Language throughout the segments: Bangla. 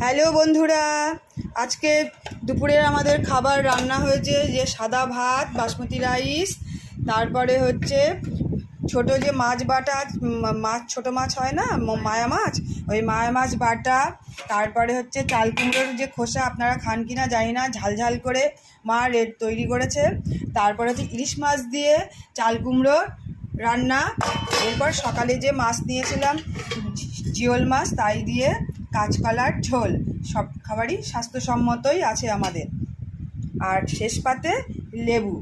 হ্যালো বন্ধুরা, আজকে দুপুরের আমাদের খাবার রান্না হয়েছে যে সাদা ভাত, বাসমতি রাইস, তারপরে হচ্ছে ছোটো যে মাছ বাটা, মাছ ছোটো মাছ হয় না, মায়া মাছ, ওই মায়া মাছ বাটা, তারপরে হচ্ছে চাল কুমড়োর যে খোসা, আপনারা খান কি না জানি না, ঝাল ঝাল করে মা তৈরি করেছে। তারপরে হচ্ছে ইলিশ মাছ দিয়ে চাল কুমড়ো রান্না। এরপর সকালে যে মাছ নিয়েছিলাম জিওল মাছ, তাই দিয়ে কাঁচকলার ঝোল। সব খাবারই স্বাস্থ্যসম্মতই আছে আমাদের। আর শেষ পাতে লেবু।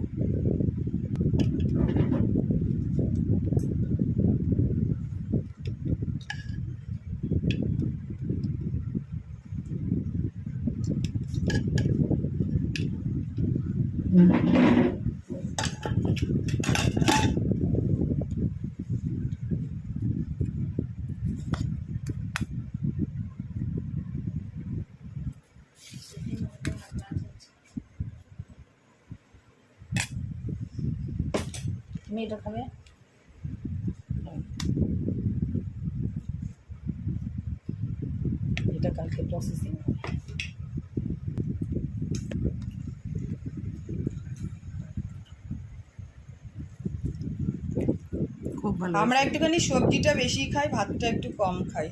মেয়েটা খাবে, এটা কালকে প্রসেসিং খুব ভালো। আমরা একটুখানি সবজিটা বেশি খাই, ভাতটা একটু কম খাই।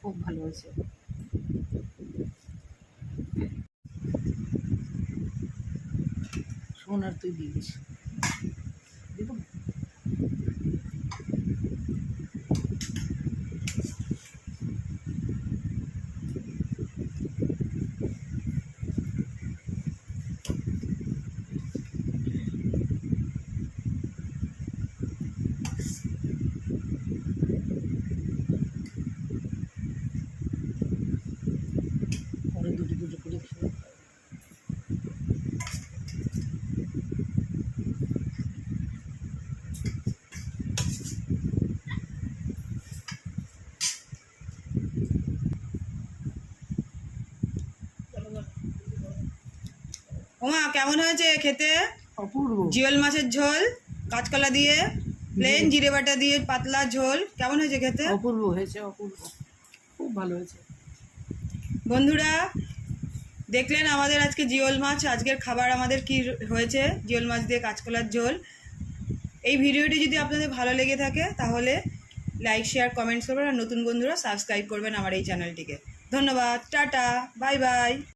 খুব ভালো হয়েছে। শোন, আর তুই দিস দেবো না। পরে দুটো দুটো করে খেয়ে ওমা, কেমন হয়েছে খেতে? অপূর্ব। জিওল মাছের ঝোল, কাঁচকলা দিয়ে, প্লেন জিরে বাটা দিয়ে পাতলা ঝোল। কেমন হয়েছে খেতে? অপূর্ব হয়েছে, অপূর্ব, খুব ভালো হয়েছে। বন্ধুরা, দেখলেন আমাদের আজকে জিওল মাছ। আজকের খাবার আমাদের কি হয়েছে? জিওল মাছ দিয়ে কাঁচকলার ঝোল। এই ভিডিওটি যদি আপনাদের ভালো লেগে থাকে তাহলে লাইক, শেয়ার, কমেন্টস করবেন। আর নতুন বন্ধুরা সাবস্ক্রাইব করবেন আমার এই চ্যানেলটিকে। ধন্যবাদ, টাটা, বাই বাই।